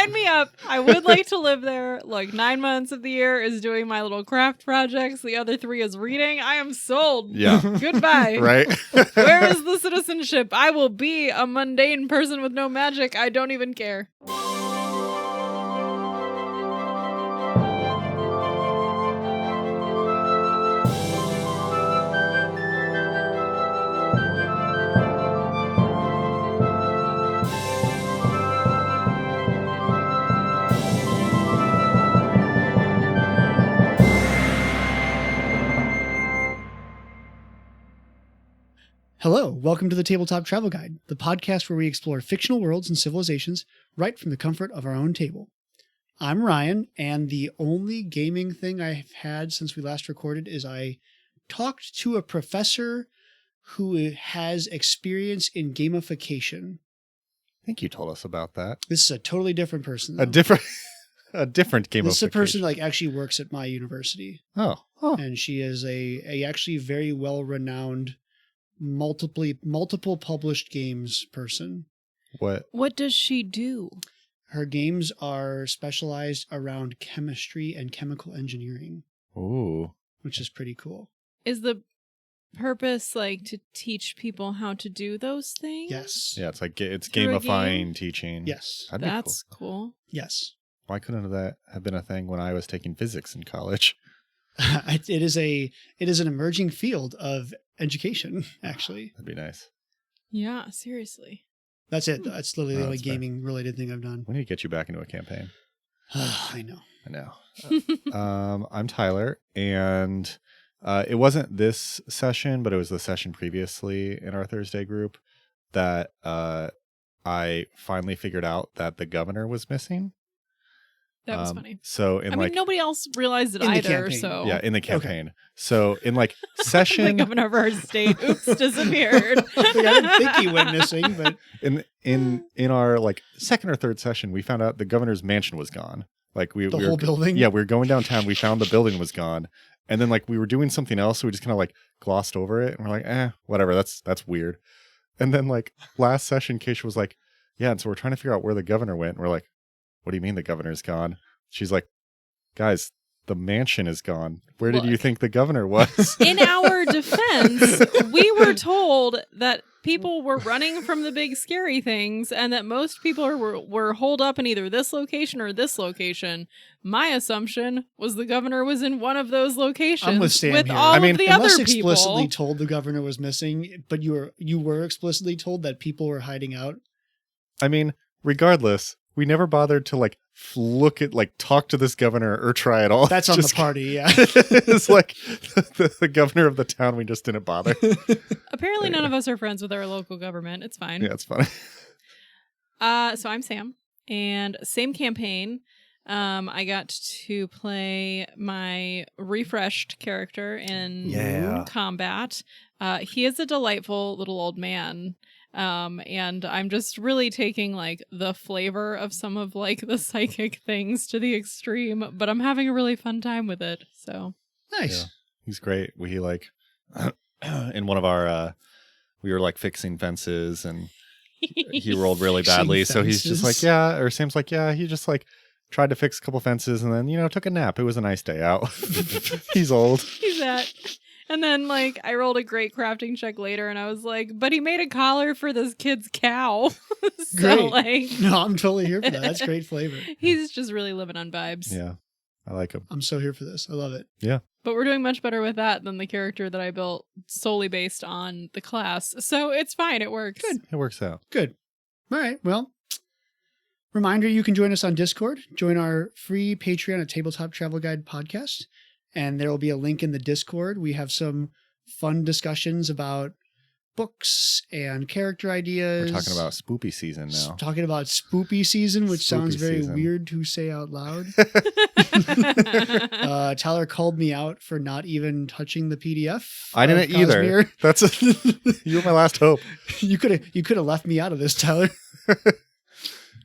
Sign me up. I would like to live there. Like 9 months of the year is doing my little craft projects. The other 3 is reading. I am sold. Yeah. Goodbye. Right? Where is the citizenship? I will be a mundane person with no magic. I don't even care. Hello, welcome to the Tabletop Travel Guide, the podcast where we explore fictional worlds and civilizations right from the comfort of our own table. I'm Ryan, and the only gaming thing I've had since we last recorded is I talked to a professor who has experience in gamification. I think you told us about that. This is a totally different person, though. A different gamification. This is a person that actually works at my university. Oh. And she is a actually very well-renowned multiple published games person. What does she do? Her games are specialized around chemistry and chemical engineering. Ooh. Which is pretty cool. Is the purpose like to teach people how to do those things? Yes. Yeah, it's like it's Through a gamifying game? teaching. Yes. That'd be That's cool. Yes. Why couldn't that have been a thing when I was taking physics in college? It is an emerging field of education, actually. That'd be nice. Yeah, seriously. That's it. That's literally the only that's fair. gaming related thing I've done. We need to get you back into a campaign. I know. I know. I'm Tyler, and it wasn't this session, but it was the session previously in our Thursday group that I finally figured out that the governor was missing. That was funny. So I mean, nobody else realized it in the either. campaign. So yeah, in the campaign. So in like session, the governor of our state, oops, disappeared. I didn't think he went missing, but in our like second or third session, we found out the governor's mansion was gone. Like we the were, whole building. Yeah, we were going downtown. We found the building was gone, and then like we were doing something else, so we just kind of like glossed over it, and we're like, whatever. That's weird. And then like last session, Keisha was like, yeah, and so we're trying to figure out where the governor went. And we're like, what do you mean the governor's gone? She's like, guys, the mansion is gone. Where did you think the governor was? In our defense, we were told that people were running from the big scary things and that most people were holed up in either this location or this location. My assumption was the governor was in one of those locations I'm with Sam here. all I mean, of the Unless other people. explicitly told the governor was missing, but you were explicitly told that people were hiding out. I mean, regardless, we never bothered to like look at like talk to this governor or try at all. That's on the party, yeah. It's like the governor of the town. We just didn't bother. Apparently none of us are friends with our local government. It's fine. Yeah, it's funny. So I'm Sam, and same campaign. I got to play my refreshed character in combat. He is a delightful little old man. And I'm just really taking like the flavor of some of like the psychic things to the extreme, but I'm having a really fun time with it. So Nice. Yeah, he's great. We like in one of our we were like fixing fences and he rolled really badly. So he's just like, yeah, or Sam's like, yeah, he just like tried to fix a couple fences and then, took a nap. It was a nice day out. He's old. He's that. And then, like, I rolled a great crafting check later, and I was like, but he made a collar for this kid's cow. So, Great. like, No, I'm totally here for that. That's great flavor. he's just really living on vibes. Yeah, I like him. I'm so here for this. I love it. Yeah. But we're doing much better with that than the character that I built solely based on the class. So it's fine. It works. Good. It works out. Good. All right. Well, reminder, you can join us on Discord. Join our free Patreon at Tabletop Travel Guide Podcast. And there will be a link in the Discord. We have some fun discussions about books and character ideas. We're talking about spoopy season now. Talking about spoopy season, which sounds very season. weird to say out loud. Tyler called me out for not even touching the PDF. I didn't either. Cosmere. That's you were my last hope. You could have left me out of this, Tyler.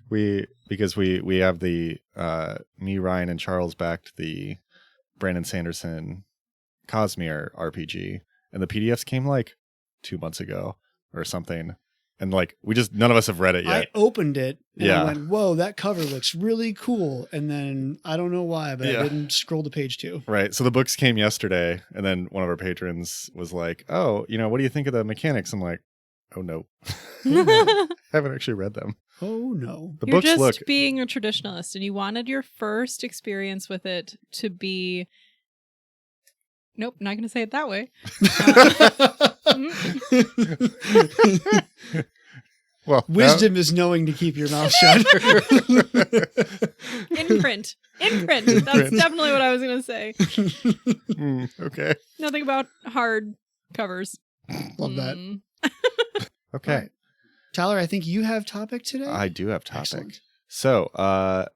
Because we have the me, Ryan, and Charles backed the Brandon Sanderson Cosmere RPG, and the PDFs came like 2 months ago or something, And like, none of us have read it yet. I opened it and I went, whoa, that cover looks really cool. And then I don't know why, but I didn't scroll to page 2. Right. So the books came yesterday, and then one of our patrons was like, oh, what do you think of the mechanics? I'm like, oh, no. I haven't actually read them. Oh, no. The You're books just being a traditionalist, and you wanted your first experience with it to be... Nope, not going to say it that way. Well, wisdom is knowing to keep your mouth shut. In print. That's definitely what I was going to say. Okay. Nothing about hard covers. Love that. Okay. Right. Tyler, I think you have topic today? I do have topic. Excellent. So,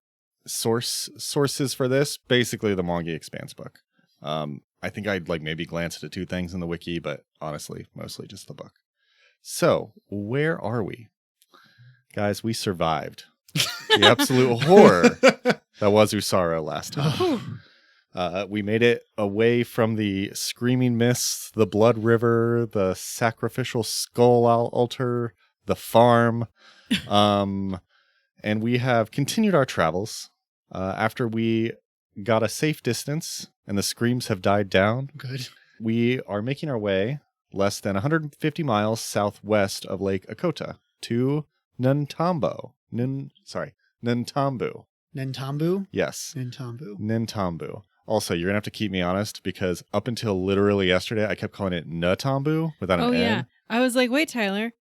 sources for this, basically the Mwangi Expanse book. I think I'd maybe glance at 2 things in the wiki, but honestly, mostly just the book. So, where are we? Guys, we survived the absolute horror that was Usaro last time. We made it away from the screaming mists, the blood river, the sacrificial skull altar, the farm. And we have continued our travels after we got a safe distance and the screams have died down. Good. We are making our way less than 150 miles southwest of Lake Akota to Nantambu. Nantambu. Nantambu? Yes. Nantambu. Nantambu. Also, you're going to have to keep me honest because up until literally yesterday, I kept calling it Nantambu without an N. Oh, yeah. I was like, wait, Tyler,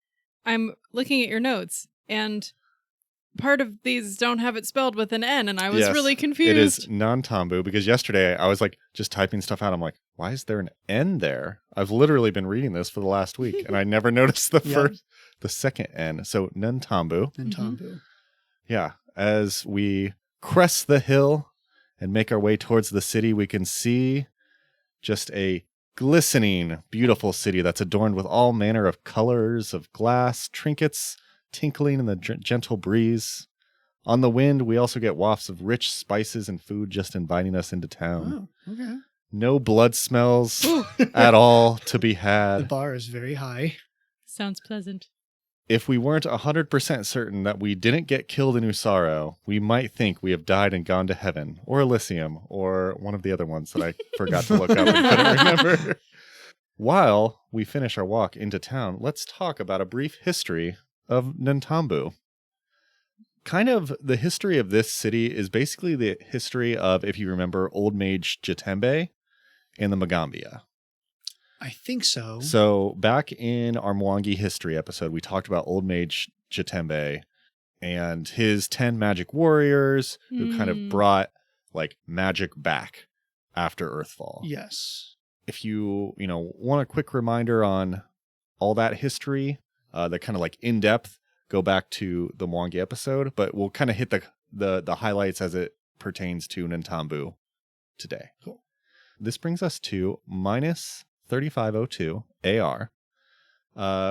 I'm looking at your notes and part of these don't have it spelled with an N, and I was really confused. It is Nantambu because yesterday I was just typing stuff out. I'm like, why is there an N there? I've literally been reading this for the last week, and I never noticed the second N. So Nantambu. Nantambu. Yeah. As we crest the hill and make our way towards the city, we can see just a glistening, beautiful city that's adorned with all manner of colors of glass, trinkets, tinkling in the gentle breeze. On the wind, we also get wafts of rich spices and food just inviting us into town. Oh, okay. No blood smells at all to be had. The bar is very high. Sounds pleasant. If we weren't 100% certain that we didn't get killed in Usaro, we might think we have died and gone to heaven, or Elysium, or one of the other ones that I forgot to look up and couldn't remember. While we finish our walk into town, let's talk about a brief history of Nantambu. Kind of the history of this city is basically the history of, if you remember, Old Mage Jitembe and the Magaambya. I think so. So back in our Mwangi history episode, we talked about Old Mage Jitembe and his 10 magic warriors who kind of brought magic back after Earthfall. Yes. If you want a quick reminder on all that history, that kind of in depth, go back to the Mwangi episode, but we'll kind of hit the highlights as it pertains to Nantambu today. Cool. This brings us to minus 3502 AR.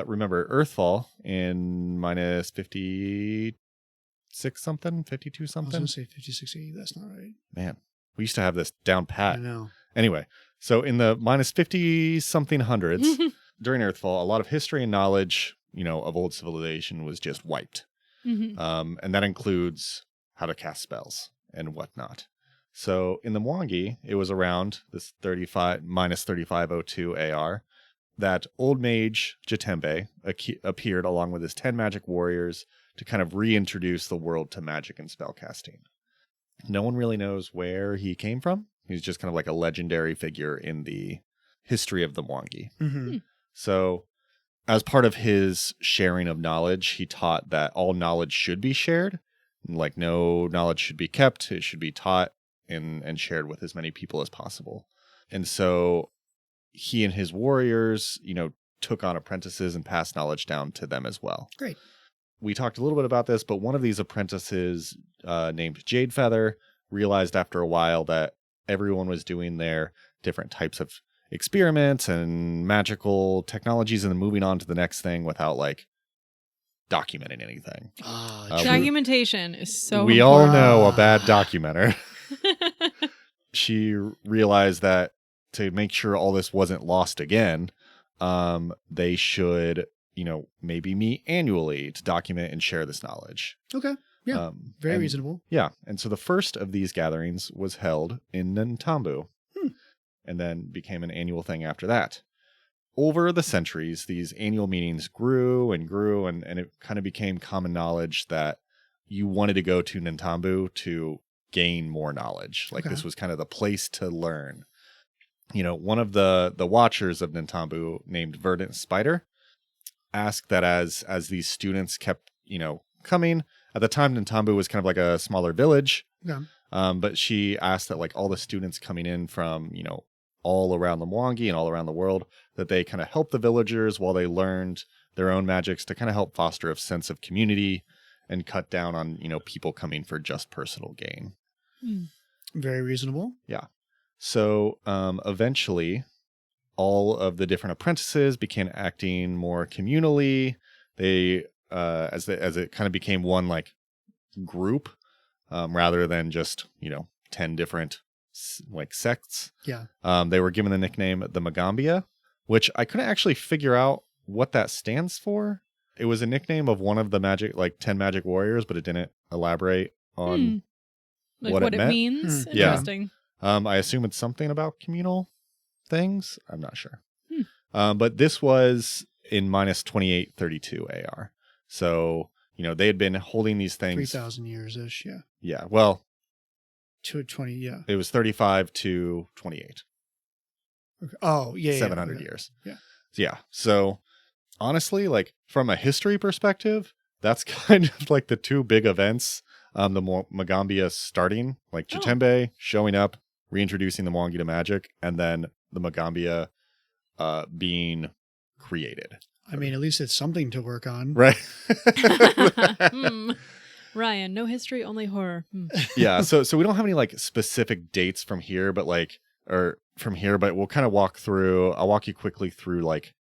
Remember Earthfall in minus 56 something, 52 something. I was going to say 5680. That's not right. Man, we used to have this down pat. I know. Anyway, so in the minus 50 something hundreds during Earthfall, a lot of history and knowledge, of old civilization was just wiped. Mm-hmm. And that includes how to cast spells and whatnot. So in the Mwangi, it was around this minus 3502 AR that Old Mage Jitembe appeared along with his 10 magic warriors to kind of reintroduce the world to magic and spellcasting. No one really knows where he came from. He's just kind of like a legendary figure in the history of the Mwangi. Mm-hmm. So as part of his sharing of knowledge, he taught that all knowledge should be shared. No knowledge should be kept. It should be taught and shared with as many people as possible. And so he and his warriors, took on apprentices and passed knowledge down to them as well. Great. We talked a little bit about this, but one of these apprentices named Jade Feather realized after a while that everyone was doing their different types of experiments and magical technologies and then moving on to the next thing without documenting anything. Documentation is so we important. all know a bad documenter. She realized that to make sure all this wasn't lost again, they should maybe meet annually to document and share this knowledge. Okay. Yeah. Very reasonable. Yeah. And so the first of these gatherings was held in Nantambu and then became an annual thing after that. Over the centuries, these annual meetings grew and grew, and it kind of became common knowledge that you wanted to go to Nantambu to gain more knowledge. Like this was kind of the place to learn. One of the watchers of Nantambu, named Verdant Spider, asked that as these students kept, coming. At the time, Nantambu was kind of like a smaller village. Yeah. But she asked that like all the students coming in from, all around the Mwangi and all around the world, that they kind of help the villagers while they learned their own magics to kind of help foster a sense of community and cut down on, people coming for just personal gain. Very reasonable. Yeah. So eventually, all of the different apprentices began acting more communally. They, as it kind of became one like group, rather than just 10 different like sects. Yeah. They were given the nickname the Magaambya, which I couldn't actually figure out what that stands for. It was a nickname of one of the 10 magic warriors, but it didn't elaborate on what it meant. means. Yeah. Interesting. I assume it's something about communal things. I'm not sure. But this was in minus 2832 AR. So, they had been holding these things 3,000 years-ish, yeah. Yeah. Well, to 20, yeah. It was 35 to 28. Okay. Oh, yeah. 700 years. Yeah. Yeah. So honestly, like from a history perspective, that's kind of like the two big events. The Magaambya starting, like Jatembe showing up, reintroducing the Mwangi to magic, and then the Magaambya being created. I mean, at least it's something to work on. Right. Ryan, no history, only horror. Yeah, so we don't have any like specific dates from here, but we'll kind of walk through. I'll walk you quickly through like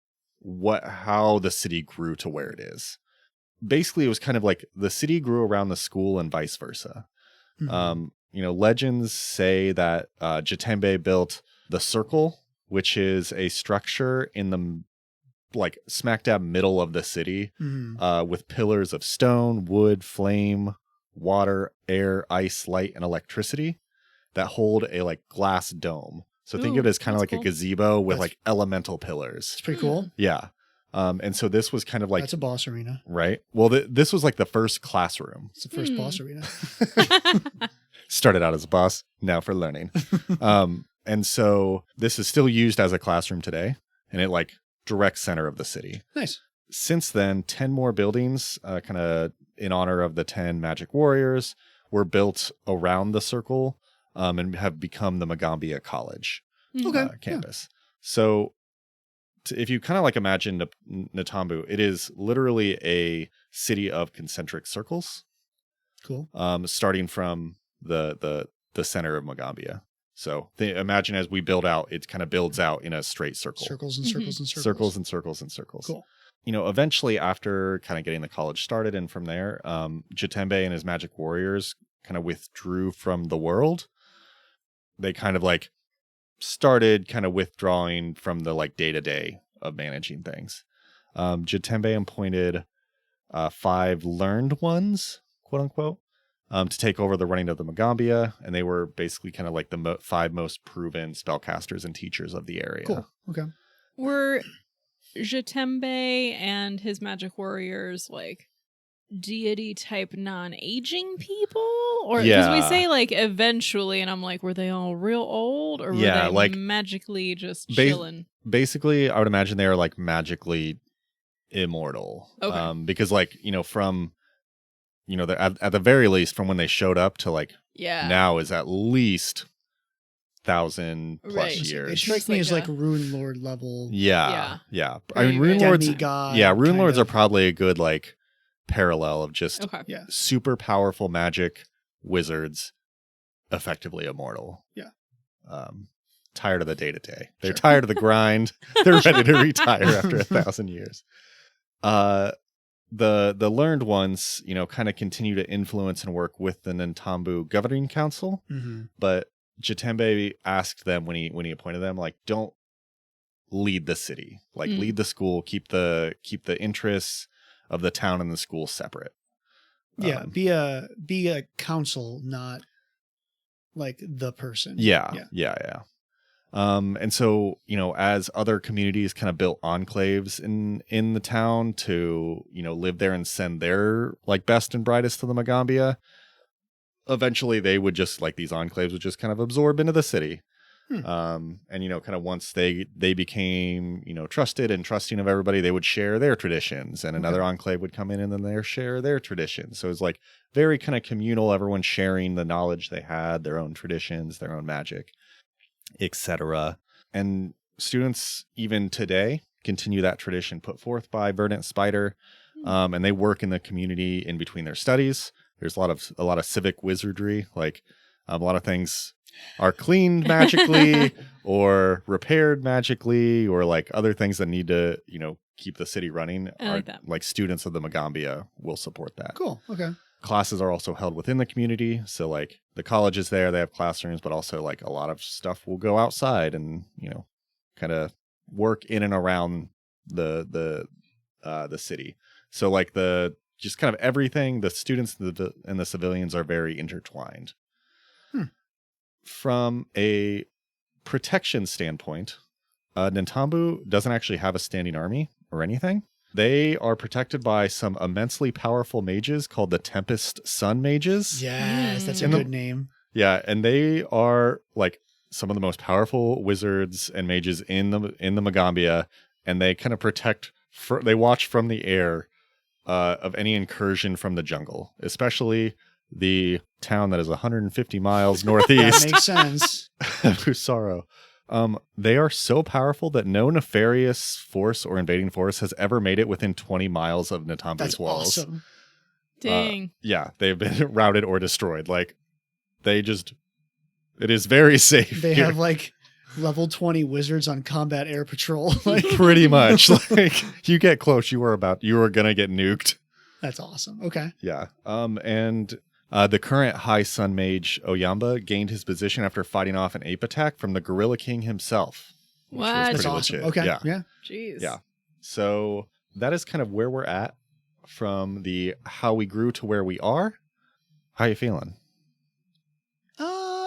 how the city grew to where it is. Basically, it was kind of like the city grew around the school and vice versa. Mm-hmm. Legends say that Jatembe built the Circle, which is a structure in the like smack dab middle of the city, with pillars of stone, wood, flame, water, air, ice, light, and electricity that hold a like glass dome. So think of it as kind of like cool. A gazebo with like elemental pillars. It's pretty cool. Yeah. And so this was kind of like... That's a boss arena. Right? Well, this was like the first classroom. It's the first boss arena. Started out as a boss, now for learning. And so this is still used as a classroom today, and it like direct center of the city. Nice. Since then, 10 more buildings, kind of in honor of the 10 magic warriors, were built around the circle, and have become the Magaambya College campus. Yeah. So if you kind of like imagine Nantambu, it is literally a city of concentric circles. Cool. Starting from the center of Magaambya. So imagine as we build out, it kind of builds out in a straight circle. Circles and circles and circles. Circles and circles and circles. Cool. Eventually after kind of getting the college started and from there, Jatembe and his magic warriors kind of withdrew from the world. They kind of like started kind of withdrawing from the like day-to-day of managing things. Jatembe appointed 5 learned ones, quote unquote, to take over the running of the Magaambya, and they were basically kind of like the 5 most proven spellcasters and teachers of the area. Cool. Okay. Were Jatembe and his magic warriors like deity type non-aging people, or because we say like eventually, and I'm like, were they all real old, or were they like magically just chilling? Basically, I would imagine they are like magically immortal. Okay. Because like from at the very least from when they showed up to like now is at least 1,000+ years. It strikes me as like Rune Lord level. Yeah. I mean, Rune Lords. Rune Lords are probably a good like parallel of just super powerful magic wizards, effectively immortal. Yeah. Tired of the day-to-day. They're tired of the grind. They're ready to retire after 1,000 years. The learned ones, kind of continue to influence and work with the Nantambu Governing Council. Mm-hmm. But Jatembe asked them when he appointed them, like, don't lead the city, like lead the school, keep the interests of the town and the school separate. Yeah, be a council, not like the person. Yeah. And so, as other communities kind of built enclaves in the town to, live there and send their like best and brightest to the Magaambya, eventually they would just like these enclaves would just kind of absorb into the city. And, kind of once they became, trusted and trusting of everybody, they would share their traditions, and another enclave would come in and then they share their traditions. So it's like very kind of communal, everyone sharing the knowledge they had, their own traditions, their own magic, etc. And students even today continue that tradition put forth by Verdant Spider, and they work in the community in between their studies. There's a lot of civic wizardry, like a lot of things are cleaned magically or repaired magically, or like other things that need to, keep the city running. I like that. Like students of the Magaambya will support that. Cool. Okay. Classes are also held within the community. So like the college is there, they have classrooms, but also like a lot of stuff will go outside and, kind of work in and around the city. So like just kind of everything, the students and the civilians are very intertwined. From a protection standpoint, Nantambu doesn't actually have a standing army or anything. They are protected by some immensely powerful mages called the Tempest Sun Mages. Yes, that's a good name. Yeah, and they are like some of the most powerful wizards and mages in the Magaambya, and they kind of they watch from the air of any incursion from the jungle, especially the town that is 150 miles northeast. That makes sense. Busaro. They are so powerful that no nefarious force or invading force has ever made it within 20 miles of Nantambu's walls. That's awesome. Dang. Yeah, they've been routed or destroyed. Like, it is very safe. They here. have like level 20 wizards on combat air patrol. Like pretty much. Like, you get close, you are gonna get nuked. That's awesome. Okay. Yeah. And the current High Sun Mage Oyamba gained his position after fighting off an ape attack from the Gorilla King himself. What? That's awesome. Legit. Okay. Yeah. Jeez. Yeah. So that is kind of where we're at from the how we grew to where we are. How you feeling?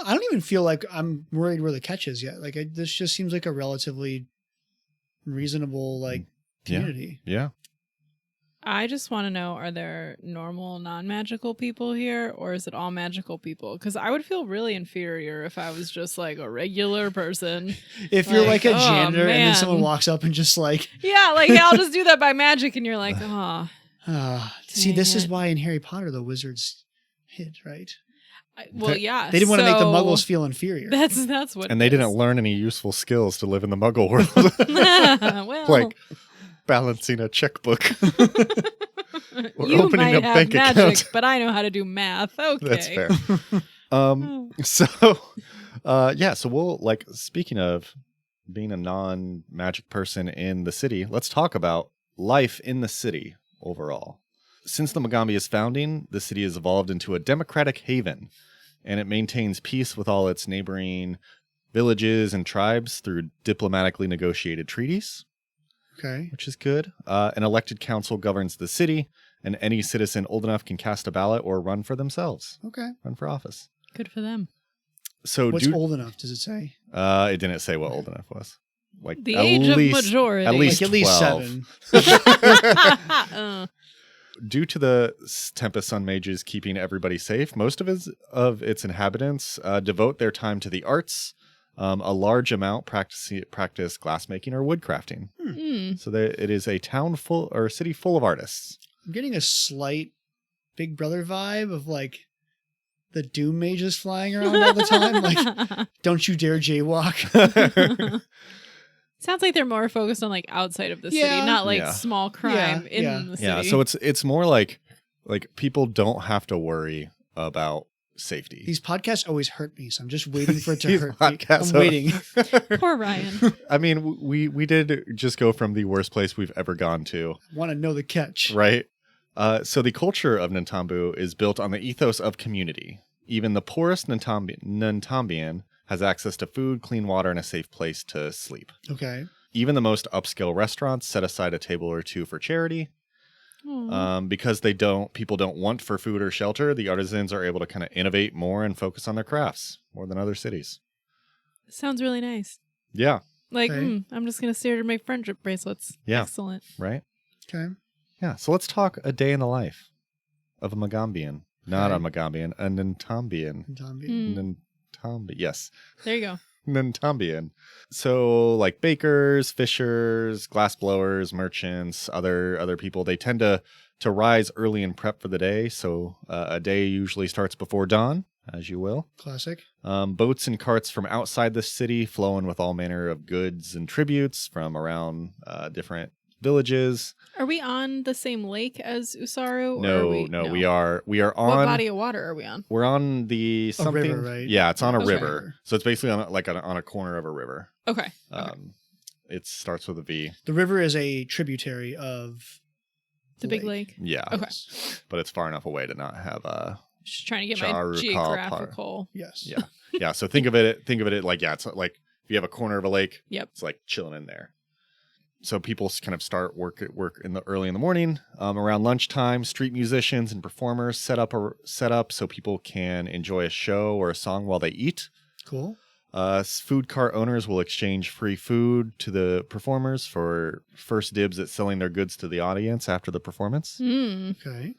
I don't even feel like I'm worried where the catch is yet. Like this just seems like a relatively reasonable community. Yeah. I just want to know, are there normal non-magical people here, or is it all magical people? Because I would feel really inferior if I was just like a regular person. If you're like a janitor and then man. someone walks up and just like... Yeah, like, hey, I'll just do that by magic, and you're like, oh. See, this is it. why in Harry Potter the wizards hid, right? Yeah. They didn't want to make the muggles feel inferior. That's what And they didn't learn any useful skills to live in the muggle world. well, like balancing a checkbook. Or you opening might a have bank magic, account. but I know how to do math. Okay. That's fair. So we'll speaking of being a non-magic person in the city, let's talk about life in the city overall. Since the Magaambya's founding, the city has evolved into a democratic haven, and it maintains peace with all its neighboring villages and tribes through diplomatically negotiated treaties. Okay. Which is good. An elected council governs the city, and any citizen old enough can cast a ballot or run for themselves. Okay. Run for office. Good for them. So what's old enough, does it say? It didn't say what old enough was. Like the age of majority. At least like at 12. least 7. Due to the Tempest Sun Mages keeping everybody safe, most of its inhabitants devote their time to the arts. A large amount practice glassmaking or woodcrafting. So it is a city full of artists. I'm getting a slight Big Brother vibe of like the Doom mages flying around all the time. Like, don't you dare jaywalk. Sounds like they're more focused on like outside of the city, not like small crime in the city. Yeah, so it's more like people don't have to worry about safety. These podcasts always hurt me, so I'm just waiting for it to hurt me. I'm waiting. Poor Ryan. I mean, we did just go from the worst place we've ever gone to. Want to know the catch. Right? So the culture of Nantambu is built on the ethos of community. Even the poorest Nantambian has access to food, clean water, and a safe place to sleep. Okay. even the most upscale restaurants set aside a table or two for charity. Because people don't want for food or shelter, the artisans are able to kind of innovate more and focus on their crafts more than other cities. Sounds really nice. Yeah. Like, I'm just going to stay to make friendship bracelets. Yeah. Excellent. Right? Okay. Yeah. So let's talk a day in the life of a Magaambyan. Not a Magaambyan, a Nantambian. Yes. There you go. Nantambian. So like bakers, fishers, glass blowers, merchants, other people, they tend to rise early and prep for the day. So a day usually starts before dawn, as you will. Classic. Boats and carts from outside the city flowing with all manner of goods and tributes from around different villages. Are we on the same lake as Usaru? No, we are on. What body of water are we on? We're on the something. A river, right? Yeah, it's on a Okay. river. So it's basically on a corner of a river. Okay. It starts with a V. The river is a tributary of The big lake. Yeah. Okay. But it's far enough away to not have a. Just trying to get my Charu geographical. Yes. Yeah. Yeah. So think of it like, it's like if you have a corner of a lake. Yep. It's like chilling in there. So people kind of start work early in the morning. Around lunchtime, street musicians and performers set up so people can enjoy a show or a song while they eat. Cool. Food cart owners will exchange free food to the performers for first dibs at selling their goods to the audience after the performance. Okay.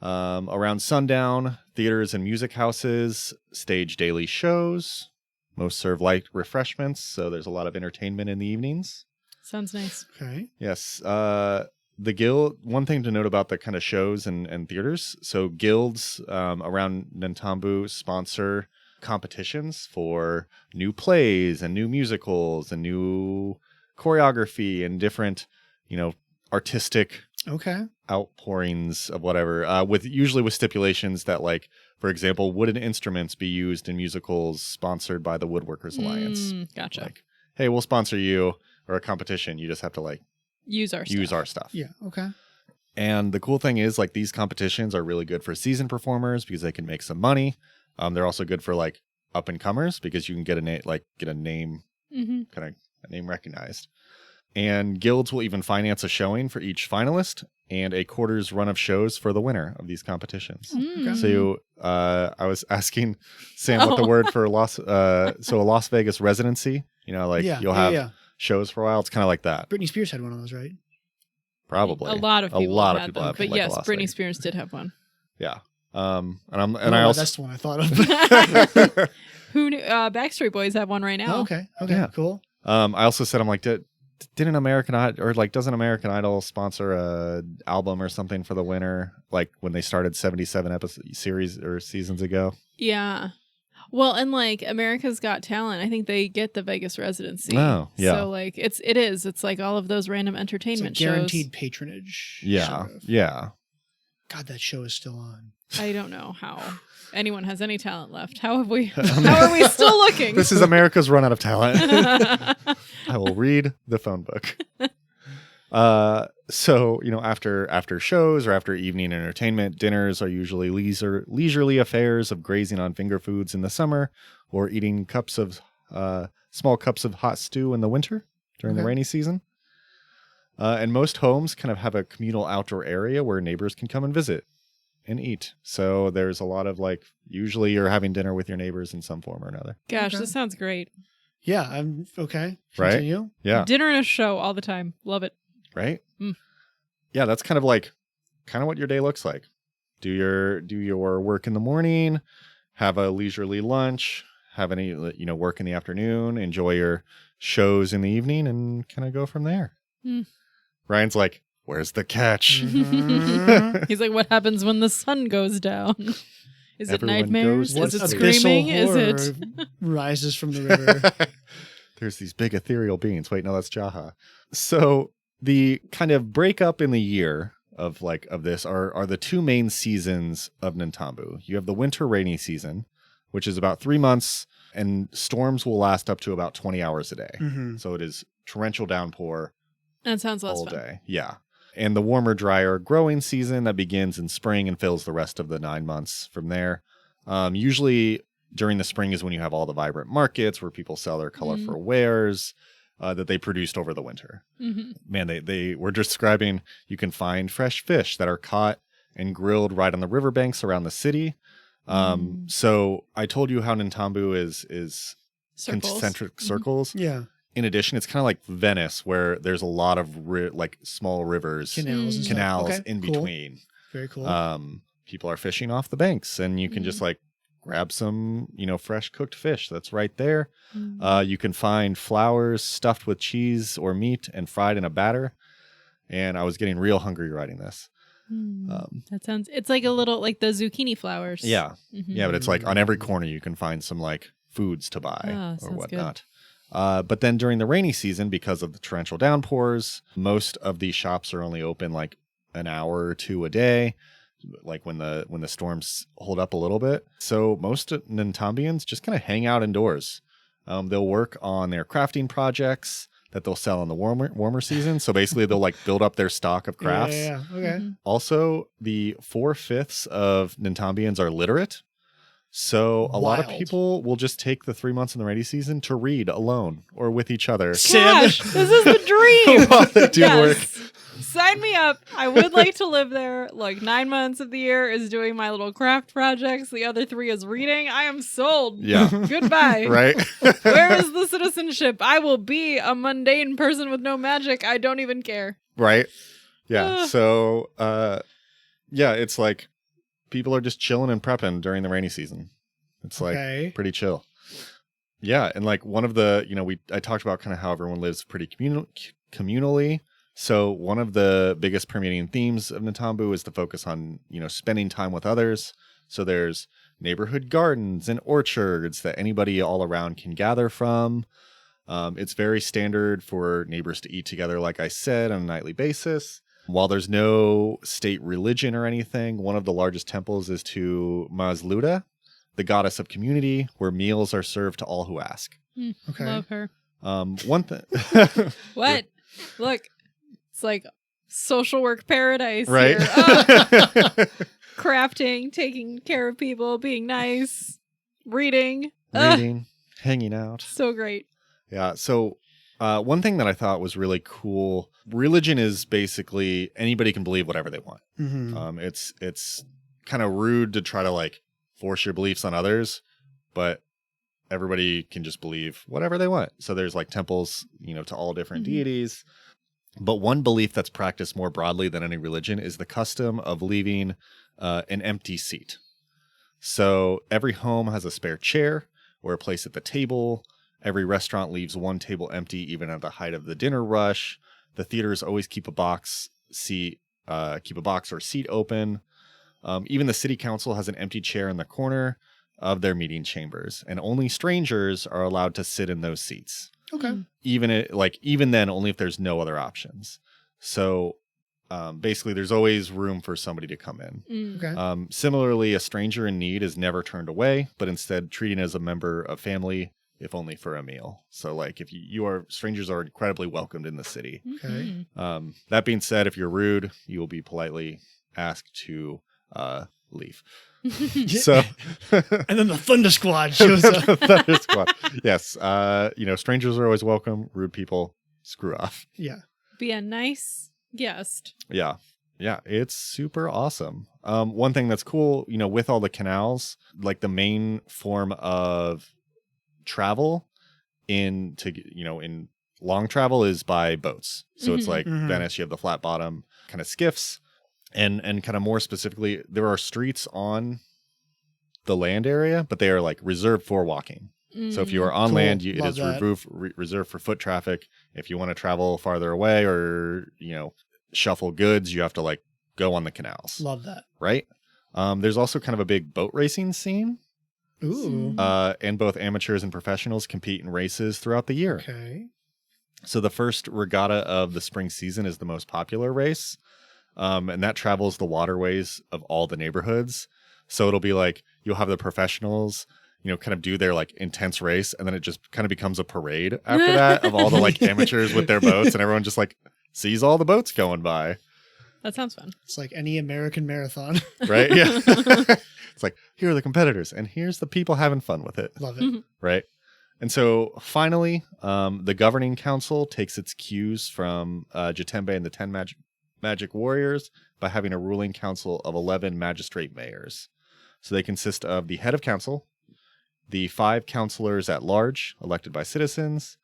Around sundown, theaters and music houses stage daily shows. Most serve light refreshments, so there's a lot of entertainment in the evenings. Sounds nice. Okay. Yes. The guild, one thing to note about the kind of shows and theaters. So guilds around Nantambu sponsor competitions for new plays and new musicals and new choreography and different, artistic outpourings of whatever, usually with stipulations that, like, for example, wooden instruments be used in musicals sponsored by the Woodworkers Alliance. Gotcha. Like, hey, we'll sponsor you. Or a competition, you just have to use our stuff. Yeah. Okay. And the cool thing is, like, these competitions are really good for seasoned performers because they can make some money. They're also good for like up and comers because you can get a name, kind of a name recognized. And guilds will even finance a showing for each finalist and a quarter's run of shows for the winner of these competitions. Okay. So I was asking Sam what the word for a Las Vegas residency. You'll have shows for a while. It's kind of like that. Britney Spears had one of those, right? Probably. A lot of people have them. have but like yes, Las Britney Vegas. Spears did have one. Yeah. That's the one I thought of. Who knew? Backstreet Boys have one right now. Okay. Yeah. Cool. I also said, I'm like, didn't American Idol, or like, doesn't American Idol sponsor a album or something for the winner? Like when they started 77 episode series or seasons ago. Yeah. Well, and like America's Got Talent, I think they get the Vegas residency. Oh, yeah. So like it's like all of those random entertainment It's like guaranteed shows. patronage. Yeah. sort of. Yeah. God, that show is still on. I don't know how anyone has any talent left. How are we still looking? This is America's run out of talent. I will read the phone book. So, after shows or after evening entertainment, dinners are usually leisurely affairs of grazing on finger foods in the summer or eating small cups of hot stew in the winter during the rainy season. And most homes kind of have a communal outdoor area where neighbors can come and visit and eat. So there's a lot of usually you're having dinner with your neighbors in some form or another. Gosh, Okay. this sounds great. Yeah, I'm okay. Right? Continue. Yeah. Dinner and a show all the time. Love it. Right? Mm. Yeah, that's kind of what your day looks like. Do your work in the morning, have a leisurely lunch, have any work in the afternoon, enjoy your shows in the evening, and kind of go from there. Mm. Ryan's like, where's the catch? Mhm. He's like, what happens when the sun goes down? Is Everyone it nightmares? goes Is to it sleep. screaming? Abyssal Is it? horror rises from the river? There's these big ethereal beings. Wait, no, that's Jaha. So the kind of breakup in the year of this are the two main seasons of Nantambu. You have the winter rainy season, which is about 3 months, and storms will last up to about 20 hours a day. Mhm. So it is torrential downpour That sounds less all fun. day. Yeah. And the warmer, drier growing season that begins in spring and fills the rest of the 9 months from there. Usually during the spring is when you have all the vibrant markets where people sell their colorful wares. that they produced over the winter. Mm-hmm. Man, they were describing you can find fresh fish that are caught and grilled right on the riverbanks around the city. So I told you how Nantambu is concentric circles. Yeah. In addition, it's kind of like Venice, where there's a lot of small rivers, canals in between. Very cool. People are fishing off the banks, and you can just like grab some, fresh cooked fish that's right there. You can find flowers stuffed with cheese or meat and fried in a batter. And I was getting real hungry writing this. That sounds, it's like a little, like the zucchini flowers. Yeah. Yeah, but it's like on every corner you can find some like foods to buy or whatnot. But then during the rainy season, because of the torrential downpours, most of these shops are only open like an hour or two a day, like when the storms hold up a little bit. So most Nantambiyans just kind of hang out indoors. They'll work on their crafting projects that they'll sell in the warmer season. So basically they'll like build up their stock of crafts. Yeah. Okay. Also, the 4/5 of Nantambiyans are literate. So a lot of people will just take the 3 months in the rainy season to read alone or with each other. Gosh, this is the dream. While they do work. Sign me up. I would like to live there. Like 9 months of the year is doing my little craft projects. The other 3 is reading. I am sold. Yeah. Goodbye. Right? Where is the citizenship? I will be a mundane person with no magic. I don't even care. Right? Yeah. So, it's like people are just chilling and prepping during the rainy season. It's like pretty chill. Yeah. And like one of the, I talked about kind of how everyone lives pretty communally. So one of the biggest permeating themes of Nantambu is the focus on, spending time with others. So there's neighborhood gardens and orchards that anybody all around can gather from. It's very standard for neighbors to eat together, like I said, on a nightly basis. While there's no state religion or anything, one of the largest temples is to Mazluda, the goddess of community, where meals are served to all who ask. Okay. Love her. One thing. What? Look. It's like social work paradise. Right. Here. Crafting, taking care of people, being nice, reading, hanging out. So great. Yeah. So one thing that I thought was really cool, religion is basically anybody can believe whatever they want. Mm-hmm. It's kind of rude to try to like force your beliefs on others, but everybody can just believe whatever they want. So there's like temples, to all different deities. But one belief that's practiced more broadly than any religion is the custom of leaving an empty seat. So every home has a spare chair or a place at the table. Every restaurant leaves one table empty, even at the height of the dinner rush. The theaters always keep a box or seat open. Even the city council has an empty chair in the corner of their meeting chambers, and only strangers are allowed to sit in those seats. Okay. Even then, only if there's no other options. So basically, there's always room for somebody to come in. Okay. Similarly, a stranger in need is never turned away, but instead treated as a member of family, if only for a meal. So like if strangers are incredibly welcomed in the city. Okay. That being said, if you're rude, you will be politely asked to leave. So and then the Thunder Squad shows up. Thunder Squad. Yes. Strangers are always welcome. Rude people, screw off. Yeah. Be a nice guest. Yeah. Yeah. It's super awesome. One thing that's cool, with all the canals, like the main form of travel in long travel is by boats. So it's like Venice, you have the flat bottom kind of skiffs. And kind of more specifically, there are streets on the land area, but they are like reserved for walking. So if you are on land, it is reserved for foot traffic. If you want to travel farther away or, shuffle goods, you have to like go on the canals. Love that. Right? There's also kind of a big boat racing scene. Ooh. And both amateurs and professionals compete in races throughout the year. Okay. So the first regatta of the spring season is the most popular race. And that travels the waterways of all the neighborhoods. So it'll be like, you'll have the professionals, kind of do their like intense race. And then it just kind of becomes a parade after that of all the like amateurs with their boats. And everyone just like sees all the boats going by. That sounds fun. It's like any American marathon. Right? Yeah. It's like, here are the competitors and here's the people having fun with it. Love it. Right? And so finally, the governing council takes its cues from Jatembe and the 10 magic warriors by having a ruling council of 11 magistrate mayors. So they consist of the head of council, the 5 counselors at large elected by citizens,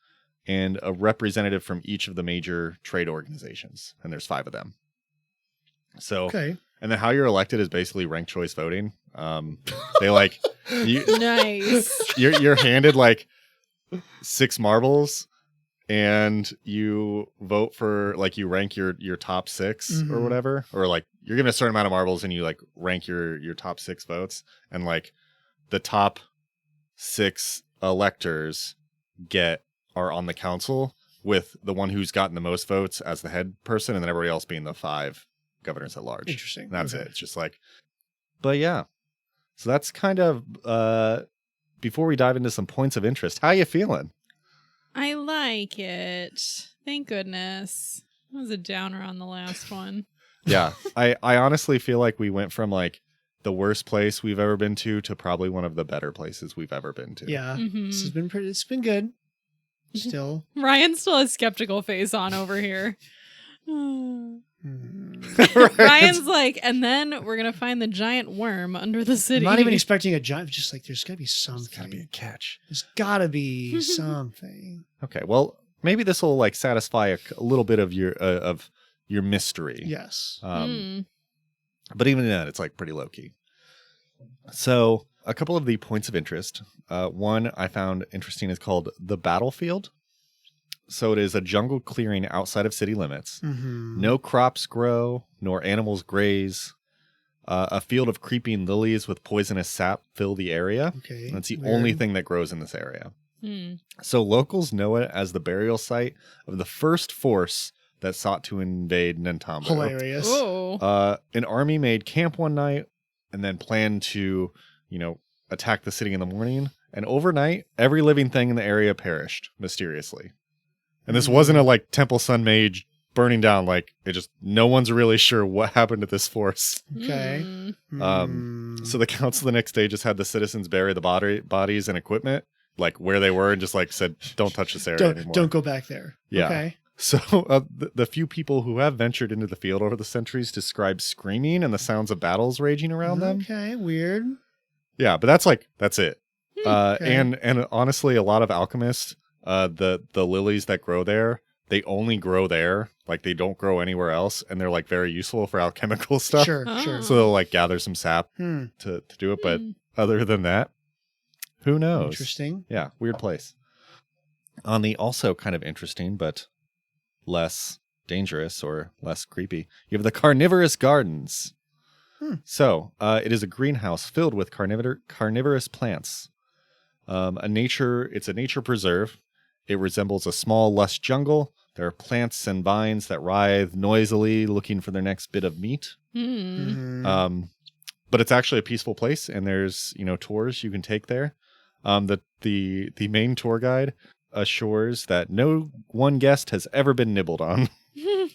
and a representative from each of the major trade organizations. And there's 5 of them. So, Okay. And then how you're elected is basically ranked choice voting. They like, Nice. You're handed like 6 marbles, and you vote for like you rank your top 6 or whatever, or like you're given a certain amount of marbles and you like rank your top 6 votes, and like the top 6 electors are on the council with the one who's gotten the most votes as the head person, and then everybody else being the 5 governors at large. Interesting. And that's it. It's just like, but yeah. So that's kind of before we dive into some points of interest. How you feeling? I like it. Thank goodness. That was a downer on the last one. Yeah. I honestly feel like we went from like the worst place we've ever been to probably one of the better places we've ever been to. Yeah. This has been it's been good. Still. Ryan still has skeptical face on over here. Right. Ryan's like, and then we're going to find the giant worm under the city. I'm not even expecting a giant, just like there's got to be something. There's got to be a catch. There's got to be something. Okay. Well, maybe this will like satisfy a little bit of your mystery. Yes. But even then, it's like pretty low key. So a couple of the points of interest. One I found interesting is called the battlefield. So it is a jungle clearing outside of city limits. No crops grow, nor animals graze. A field of creeping lilies with poisonous sap fill the area. Okay. That's the only thing that grows in this area. Hmm. So locals know it as the burial site of the first force that sought to invade Nantambu. Hilarious. Oh. An army made camp one night and then planned to, attack the city in the morning. And overnight, every living thing in the area perished mysteriously. And this wasn't a like Temple Sun Mage burning down. Like it just, no one's really sure what happened to this force. Okay. So the council the next day just had the citizens bury the bodies and equipment like where they were and just like said, don't touch this area anymore. Don't go back there. Yeah. Okay. So the few people who have ventured into the field over the centuries describe screaming and the sounds of battles raging around them. Okay. Weird. Yeah, but that's it. Okay. And honestly, a lot of alchemists, the lilies that grow there, they only grow there. Like they don't grow anywhere else, and they're like very useful for alchemical stuff. Sure. Oh. Sure. So they'll like gather some sap Hmm. to do it. But other than that, who knows? Interesting. Yeah, weird place. On the also kind of interesting but less dangerous or less creepy, you have the carnivorous gardens. So it is a greenhouse filled with carnivorous plants. It's a nature preserve. It resembles a small, lush jungle. There are plants and vines that writhe noisily, looking for their next bit of meat. But it's actually a peaceful place, and there's tours you can take there. The main tour guide assures that no one guest has ever been nibbled on.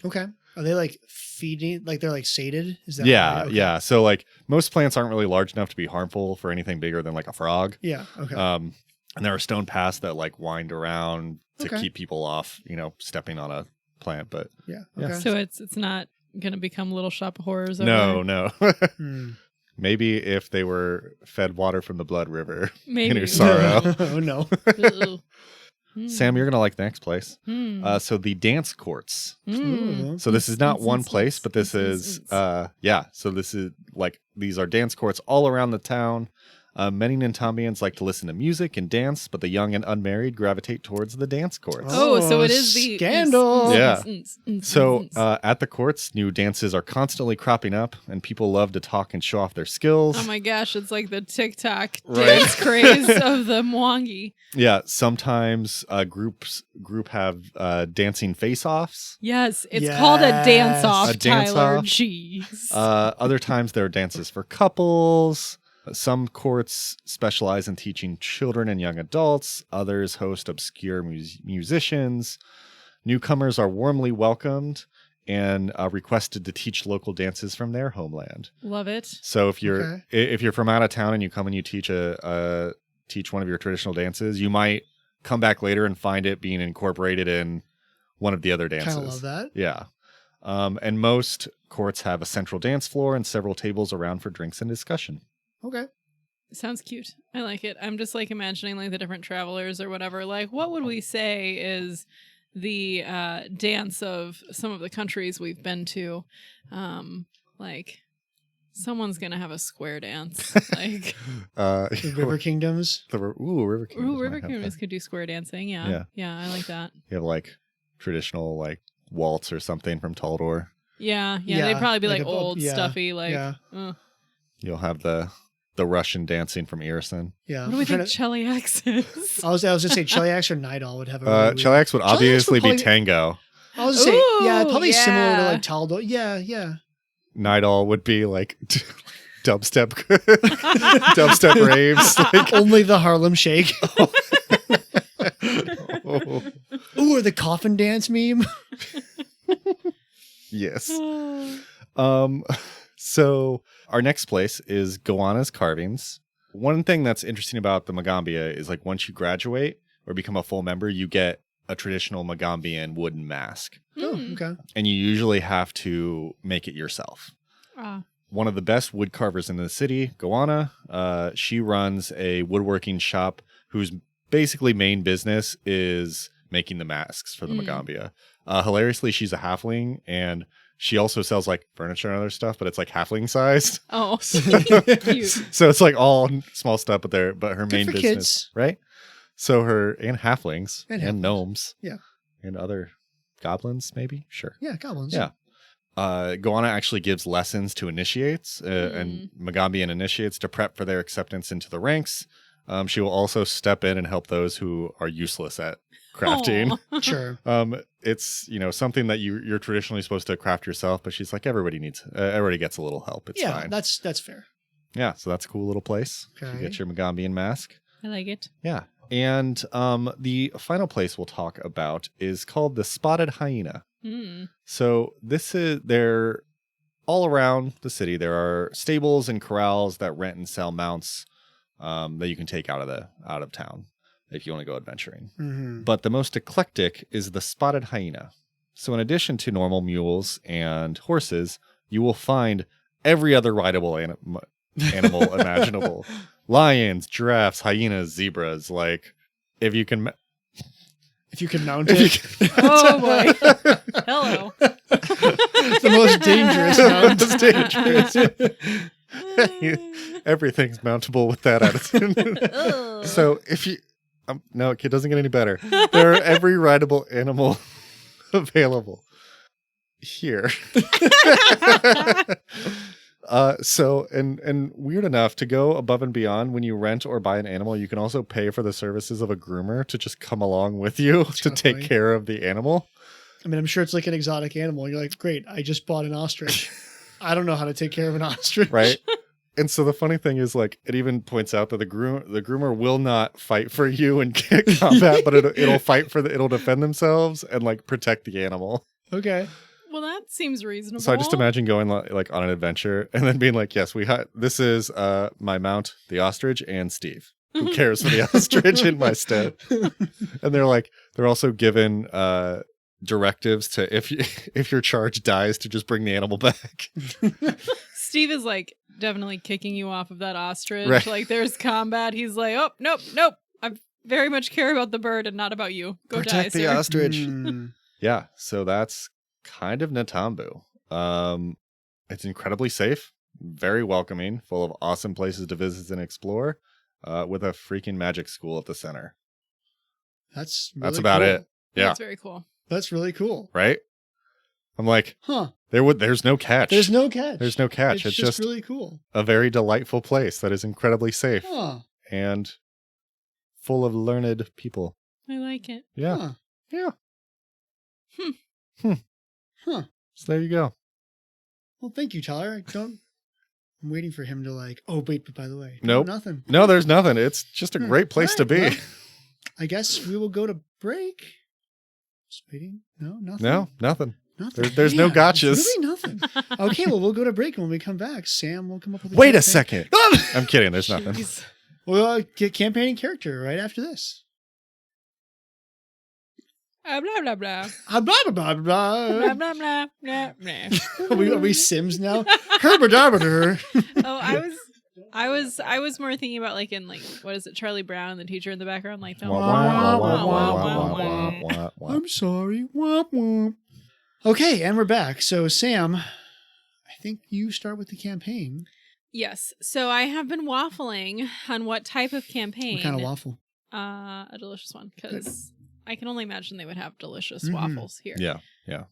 Okay. Are they like feeding? Like they're like sated? Is that Yeah, right? Okay. yeah. So like most plants aren't really large enough to be harmful for anything bigger than like a frog. Yeah. Okay. And there are stone paths that like wind around to Okay. keep people off, stepping on a plant. But yeah. yeah. Okay. So it's not going to become Little Shop of Horrors. no, over no. Maybe if they were fed water from the blood river Maybe. in your sorrow. Oh no. Ugh. Sam, you're gonna like the next place. Hmm. So the dance courts. Ooh. So this is not one place, but this is So this is like these are dance courts all around the town. Many Nantambiyans like to listen to music and dance, but the young and unmarried gravitate towards the dance courts. Oh, so it is the scandal. Yeah. So at the courts, new dances are constantly cropping up, and people love to talk and show off their skills. Oh my gosh, it's like the TikTok Right. dance craze of the Mwangi. Yeah, sometimes group have dancing face-offs. Yes, it's called a dance-off, A dance-off. Tyler. Jeez. Other times there are dances for couples. Some courts specialize in teaching children and young adults. Others host obscure musicians. Newcomers are warmly welcomed and requested to teach local dances from their homeland. Love it. So if you're from out of town and you come and you teach one of your traditional dances, you might come back later and find it being incorporated in one of the other dances. Kind of love that. Yeah. And most courts have a central dance floor and several tables around for drinks and discussion. Okay. Sounds cute. I like it. I'm just like imagining like the different travelers or whatever. Like, what would we say is the dance of some of the countries we've been to? Like, someone's gonna have a square dance. Like, the River Kingdoms. River Kingdoms. Ooh, River Kingdoms could do square dancing. Yeah, I like that. You have like traditional like waltz or something from Taldor. Yeah. They'd probably be like old, yeah, stuffy. Like, You'll have the Russian dancing from Irison. Yeah. What do we think Cheliax is? I was gonna say Cheliax or Nidal would have a really Cheliax would obviously be tango. I was gonna say probably similar to like Taldor. Yeah. Nidal would be like dubstep raves. Like. Only the Harlem Shake. Ooh, or the coffin dance meme. Yes. So our next place is Goanna's Carvings. One thing that's interesting about the Magaambya is like once you graduate or become a full member, you get a traditional Magaambian wooden mask. Oh, okay. And you usually have to make it yourself. One of the best wood carvers in the city, Goanna, she runs a woodworking shop whose basically main business is making the masks for the Magaambya. Hilariously, she's a halfling, and she also sells like furniture and other stuff, but it's like halfling sized. Oh, cute. So it's like all small stuff, but her main business, kids. Right? So and halflings and gnomes, and other goblins, maybe. Sure, goblins. Yeah. Goanna actually gives lessons to initiates and Magaambian initiates to prep for their acceptance into the ranks. She will also step in and help those who are useless at crafting. Sure. It's something that you're traditionally supposed to craft yourself, but she's like everybody gets a little help. It's fine. That's fair. Yeah, so that's a cool little place. Okay. You get your Magaambian mask. I like it. Yeah. And the final place we'll talk about is called the Spotted Hyena. So they're all around the city. There are stables and corrals that rent and sell mounts that you can take out of town if you want to go adventuring. Mm-hmm. But the most eclectic is the Spotted Hyena. So in addition to normal mules and horses, you will find every other rideable animal imaginable. Lions, giraffes, hyenas, zebras. Like, if you can mount it. Oh boy. Hello. It's the most dangerous mount. Everything's mountable with that attitude. So if you... no, it doesn't get any better. There are every rideable animal available here. So weird enough, to go above and beyond, when you rent or buy an animal, you can also pay for the services of a groomer to just come along with you to take care of the animal. I mean, I'm sure it's like an exotic animal. You're like, great, I just bought an ostrich. I don't know how to take care of an ostrich. Right. And so the funny thing is, like, it even points out that the groomer will not fight for you in combat, but it'll defend themselves and like protect the animal. Okay. Well, that seems reasonable. So I just imagine going like on an adventure and then being like, yes, this is my mount, the ostrich, and Steve, who cares for the ostrich in my stead. And they're also given directives to if your charge dies to just bring the animal back. Steve is like definitely kicking you off of that ostrich. Right. Like there's combat. He's like, oh, nope. I very much care about the bird and not about you. Go protect die, the sir. ostrich. Yeah, so that's kind of Nantambu. It's incredibly safe, very welcoming, full of awesome places to visit and explore, with a freaking magic school at the center. That's about cool. it. Yeah, That's very cool. That's really cool. Right? I'm like, there's no catch. There's no catch. There's no catch. It's just really cool. A very delightful place that is incredibly safe and full of learned people. I like it. Yeah. Yeah. Huh. So there you go. Well, thank you, Tyler. I'm waiting for him to like, oh, wait, but by the way. Nope. Nothing. No, there's nothing. It's just a great place to be. Well, I guess we will go to break. Just waiting. No, nothing. No, nothing. Nothing. There's no gotchas. Really nothing. Okay, well, we'll go to break. And when we come back, Sam will come up with a Wait a campaign. second. I'm kidding. There's nothing. We'll get campaigning character right after this. Blah blah blah. Blah, blah, blah, Blah blah. blah blah blah blah. Are we Sims now? Herbadabadar. Oh, I was more thinking about like in like what is it, Charlie Brown and the teacher in the background, like the I'm sorry. Womp womp. Okay, and we're back. So Sam, I think you start with the campaign. Yes. So I have been waffling on what type of campaign. What kind of waffle? A delicious one, because I can only imagine they would have delicious Mhm. waffles here. Yeah. Yeah.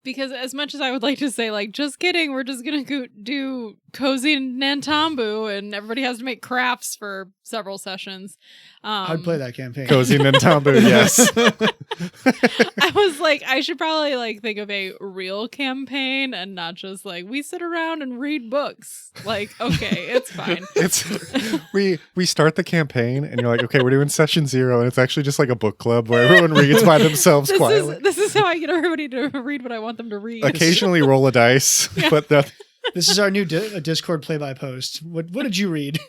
Because as much as I would like to say, like, just kidding, we're just going to do cozy Nantambu and everybody has to make crafts for several sessions. I'd play that campaign. Cozy Nantambu, yes. I was like, I should probably like think of a real campaign and not just like, we sit around and read books. Like, okay, it's fine. It's we start the campaign and you're like, okay, we're doing session 0, and it's actually just like a book club where everyone reads by themselves quietly. This is how I get everybody to read what I want them to read. Occasionally roll a dice, but This is our new Discord play-by-post. What did you read?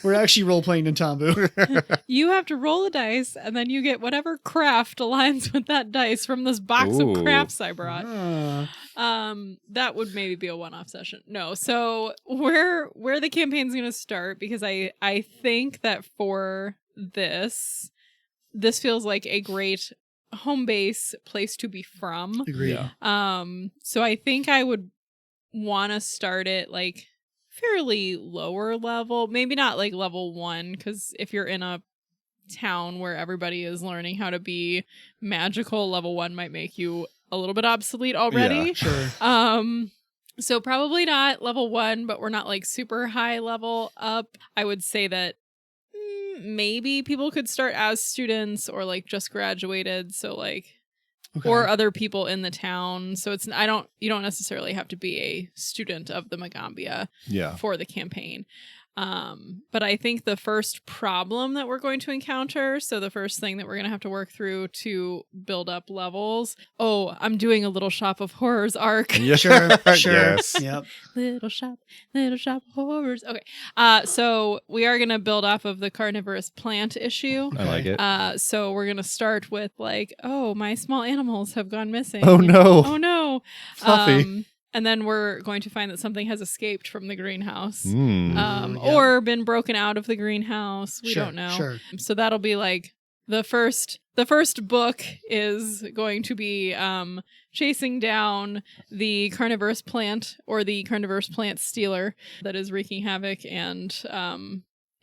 We're actually role-playing Nantambu. You have to roll a dice, and then you get whatever craft aligns with that dice from this box Ooh. of crafts I brought. Ah. That would maybe be a one-off session. No, so where the campaign's going to start, because I think that for this feels like a great home base place to be from. Agreed. Yeah. So I think I would want to start it like fairly lower level, maybe not like level 1, because if you're in a town where everybody is learning how to be magical, level 1 might make you a little bit obsolete already. Yeah. Sure. So probably not level 1, but we're not like super high level up. I would say that maybe people could start as students or like just graduated, so like Okay. or other people in the town. So it's you don't necessarily have to be a student of the Magaambya Yeah. for the campaign. But I think the first problem that we're going to encounter, so the first thing that we're going to have to work through to build up levels. Oh, I'm doing a Little Shop of Horrors arc. Yeah. Sure. Yes. Yep. Little shop of horrors. Okay. So we are going to build off of the carnivorous plant issue. I like it. So we're going to start with like, oh, my small animals have gone missing. Oh no. Oh no. Fluffy. And then we're going to find that something has escaped from the greenhouse. Mm. Yeah. Or been broken out of the greenhouse. We don't know. Sure. So that'll be like the first book is going to be chasing down the carnivorous plant or the carnivorous plant stealer that is wreaking havoc and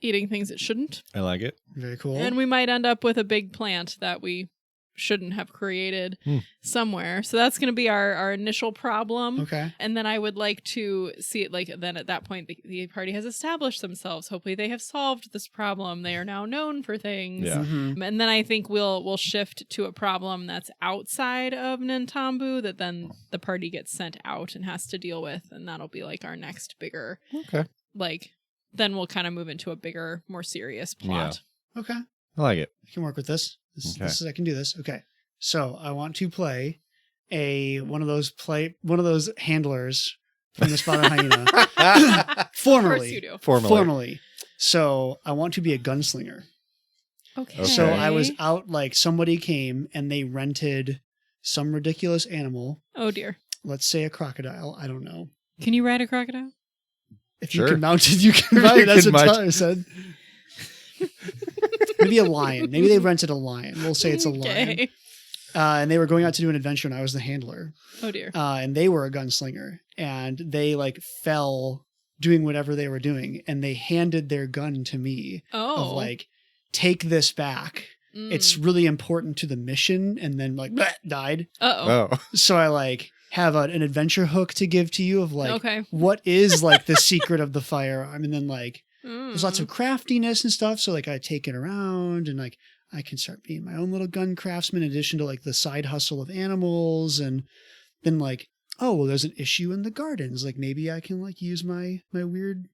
eating things it shouldn't. I like it. Very cool. And we might end up with a big plant that we shouldn't have created somewhere. So that's going to be our initial problem. Okay. And then I would like to see it like then at that point the party has established themselves. Hopefully they have solved this problem. They are now known for things. Yeah. Mhm. And then I think we'll shift to a problem that's outside of Nantambu that then the party gets sent out and has to deal with. And that'll be like our next bigger, Okay. like, then we'll kind of move into a bigger, more serious plot. Okay. I like it. I can work with this. Okay. I can do this. Okay. So I want to play one of those handlers from the Spotted Hyena. Of course Formerly. you do. Formerly. So I want to be a gunslinger. Okay. So I was out, like somebody came and they rented some ridiculous animal. Oh dear. Let's say a crocodile. I don't know. Can you ride a crocodile? If Sure. you can mount it, you can ride it. That's You what can Tyler said. Maybe a lion. Maybe they rented a lion. We'll say it's a lion. Okay. And they were going out to do an adventure and I was the handler. Oh dear. And they were a gunslinger and they like fell doing whatever they were doing and they handed their gun to me Oh. of like, take this back. It's Mm. really important to the mission. And then like bleh, died. Uh-oh. Oh. So I like have an adventure hook to give to you of like, Okay. what is like the secret of the firearm? And then like, there's lots Mm. of craftiness and stuff. So like I take it around and like I can start being my own little gun craftsman in addition to like the side hustle of animals. And then like, oh, well, there's an issue in the gardens. Like maybe I can like use my weird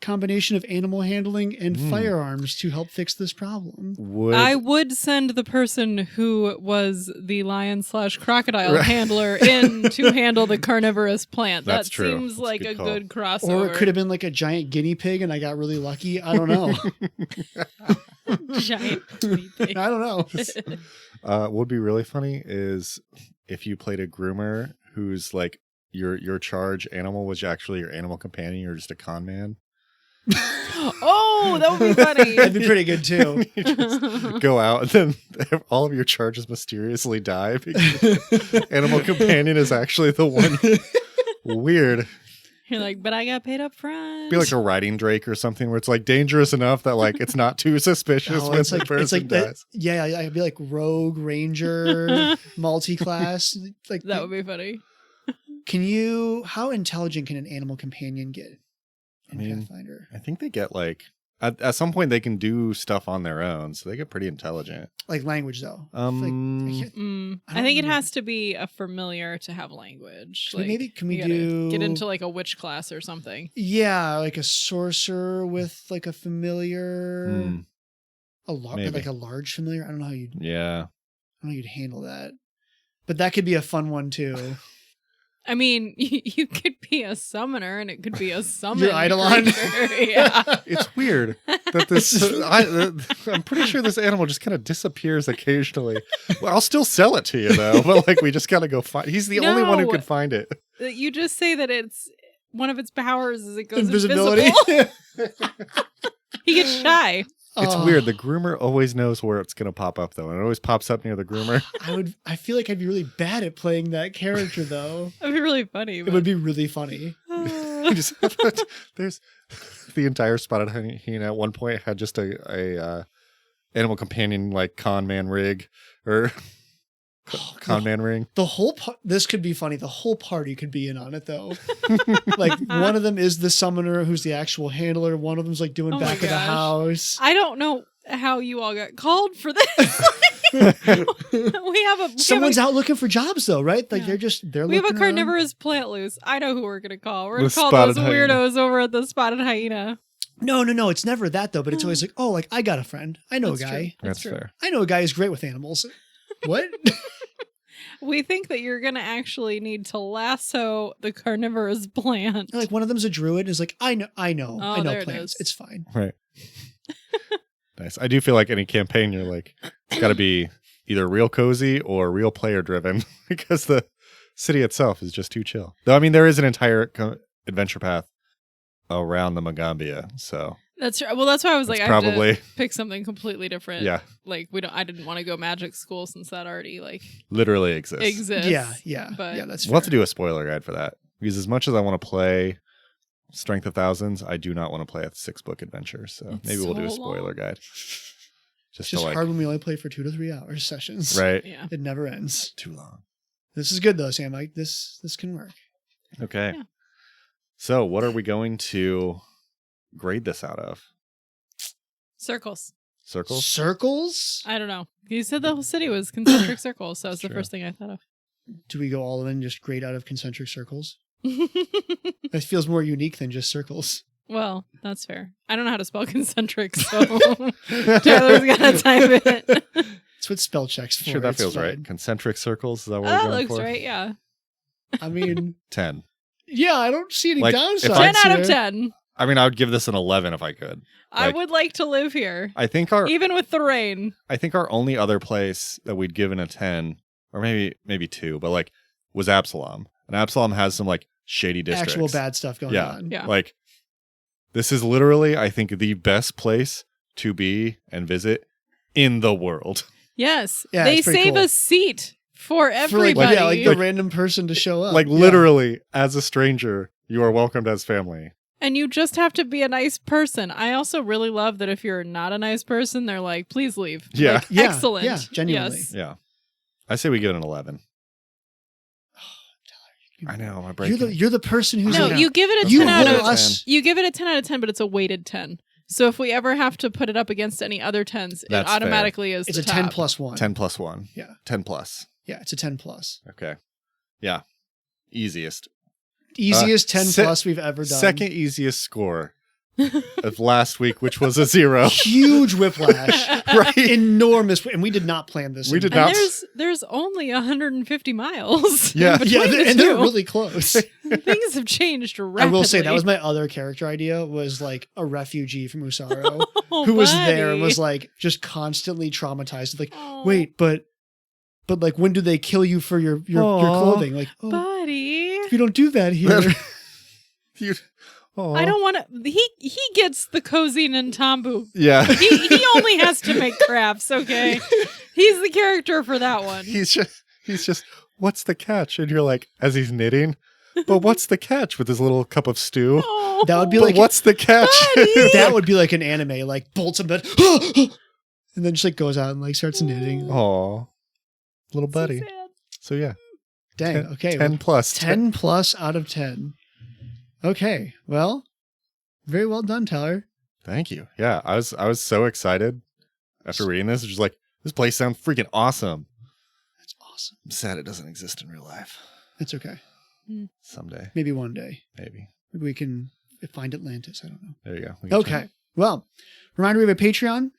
combination of animal handling and firearms to help fix this problem. I would send the person who was the lion/crocodile handler in to handle the carnivorous plant. That's that true. Seems That's like a good crossover. Or it could have been like a giant guinea pig and I got really lucky. I don't know. Giant guinea pig. I don't know. What would be really funny is if you played a groomer who's like your charge animal was actually your animal companion. You're just a con man. Oh, that would be funny. That'd be pretty good too. You just go out and then all of your charges mysteriously die because animal companion is actually the one. Weird. You're like, but I got paid up front. Be like a riding drake or something where it's like dangerous enough that like it's not too suspicious when the person dies. Yeah, I'd be like rogue ranger, multi-class. Like that would be funny. How intelligent can an animal companion get in Pathfinder? I think they get like at some point they can do stuff on their own, so they get pretty intelligent. Like language though. I think it has to be a familiar to have language. Like, maybe can we get into like a witch class or something? Yeah, like a sorcerer with like a familiar, like a large familiar. I don't know how you'd. Yeah. I don't know how you'd handle that, but that could be a fun one too. I mean, you could be a summoner, and it could be a summon. Your Eidolon. Yeah. It's weird that this. I'm pretty sure this animal just kind of disappears occasionally. Well, I'll still sell it to you though, but like we just gotta go find. He's the only one who could find it. You just say that it's one of its powers is it goes invisibility. invisible. He gets shy. It's weird. The groomer always knows where it's going to pop up, though. And it always pops up near the groomer. I feel like I'd be really bad at playing that character, though. That'd be really funny. It would be really funny. There's the entire Spotted Hyena at one point had just a animal companion like con man rig or con man ring. The whole this could be funny. The whole party could be in on it though. Like one of them is the summoner who's the actual handler. One of them's like doing back of the house. I don't know how you all got called for this. Someone's out looking for jobs though, right? Like they're we have a looking carnivorous plant loose. I know who we're gonna call. We're gonna The call those Spotted weirdos over at the Spotted Hyena. No. It's never that though. But it's always like, oh, like I got a friend. I know a guy. That's fair. I know a guy who's great with animals. What? We think that you're going to actually need to lasso the carnivorous plant. Like one of them's a druid is like, I know plants. It's fine. Right. Nice. I do feel like any campaign you're like, it's got to be either real cozy or real player driven because the city itself is just too chill. Though, I mean, there is an entire adventure path around the Magaambya, so. That's right. Well, that's why I was like, probably I have to pick something completely different. Yeah. Like I didn't want to go magic school since that already like literally exists. Yeah. But yeah, that's fair. We'll have to do a spoiler guide for that because as much as I want to play Strength of Thousands, I do not want to play a 6-book adventure. So maybe we'll do a spoiler guide. Just hard when we only play for 2 to 3 hours sessions. Right. Yeah. It never ends. Too long. This is good though, Sam. Like this can work. Okay. Yeah. So what are we going to grade this out of? Circles. Circles? I don't know. You said the whole city was concentric circles, so it's the first thing I thought of. Do we go all in just grade out of concentric circles? That feels more unique than just circles. Well, that's fair. I don't know how to spell concentric, so Tyler's got to type it. That's what spell check's for. Sure, that feels right. Concentric circles, is that what we're That going looks for? right, yeah. I mean... 10. Yeah, I don't see any Like, downsides. 10 out here. of 10. I mean, I would give this an 11 if I could. I would like to live here. I think even with the rain. I think our only other place that we'd given a 10, or maybe 2, but like was Absalom. And Absalom has some like shady districts. Actual bad stuff going on. Yeah. Like this is literally, I think, the best place to be and visit in the world. Yes. Yeah, they it's pretty save cool. a seat for everybody. Like the random person to show up. Like literally, as a stranger, you are welcomed as family. And you just have to be a nice person. I also really love that if you're not a nice person, they're like, please leave. Yeah. Like, excellent. Yeah, genuinely. Yes. Yeah. I say we give it an 11. I know, my brain. You're the person who's No, like, you give it a you 10 out hold of us. You give it a 10 out of 10, but it's a weighted 10. So if we ever have to put it up against any other 10s, it That's automatically is It's the a top. 10 plus 1. 10 plus 1. Yeah. 10 plus. Yeah, it's a 10 plus. Okay. Yeah. Easiest. Easiest 10 plus we've ever done. Second easiest score of last week, which was a 0. Huge whiplash. Right. Enormous. And we did not plan this. We did And not. there's only 150 miles. Yeah. Yeah, between the and they're two. really close. Things have changed rapidly. I will say that was my other character idea, was like a refugee from Usaro Oh, who was there and buddy. was like just constantly traumatized. Like, Oh, wait, but like, when do they kill you for your Aw. clothing? Like, oh, buddy. we don't do that here. You, oh. I don't want to. He gets the cozy Nantambu. Yeah. He only has to make crafts. Okay, he's the character for that one. He's just, what's the catch? And you're like, as he's knitting, but what's the catch with his little cup of stew? Oh, That would be But like what's the catch? buddy. that would be like an anime, like bolts in bed, and then just like goes out and like starts knitting. Oh, little So buddy. sad. So yeah, Dang. 10, Okay. 10 plus. 10 plus out of 10. Okay. Well, very well done, Tyler. Thank you. Yeah, I was so excited after reading this. Just like, this place sounds freaking awesome. That's awesome. I'm sad it doesn't exist in real life. That's okay. Someday, Maybe one day. maybe. Maybe we can find Atlantis. I don't know. There you go. We can Okay. Well, reminder, we have a Patreon.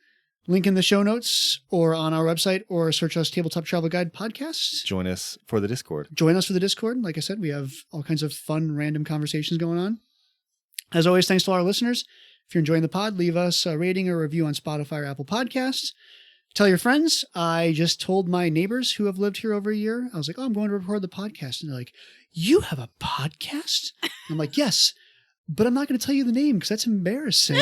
Link in the show notes or on our website, or search us Tabletop Travel Guide Podcast. join us for the Discord. Join us for the Discord. Like I said, we have all kinds of fun, random conversations going on. As always, thanks to all our listeners. If you're enjoying the pod, leave us a rating or review on Spotify or Apple Podcasts. Tell your friends. I just told my neighbors who have lived here over a year, I was like, oh, I'm going to record the podcast. And they're like, you have a podcast? I'm like, yes, but I'm not going to tell you the name because that's embarrassing.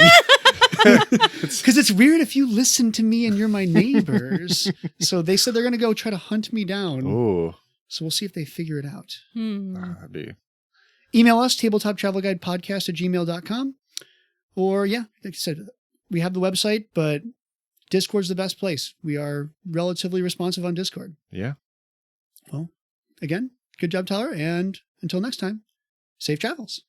Because it's weird if you listen to me and you're my neighbors. So they said they're going to go try to hunt me down. Ooh, So we'll see if they figure it out. that'd be. Email us, tabletoptravelguidepodcast@gmail.com. Or, yeah, like I said, we have the website, but Discord's the best place. We are relatively responsive on Discord. Yeah. Well, again, good job, Tyler. And until next time, safe travels.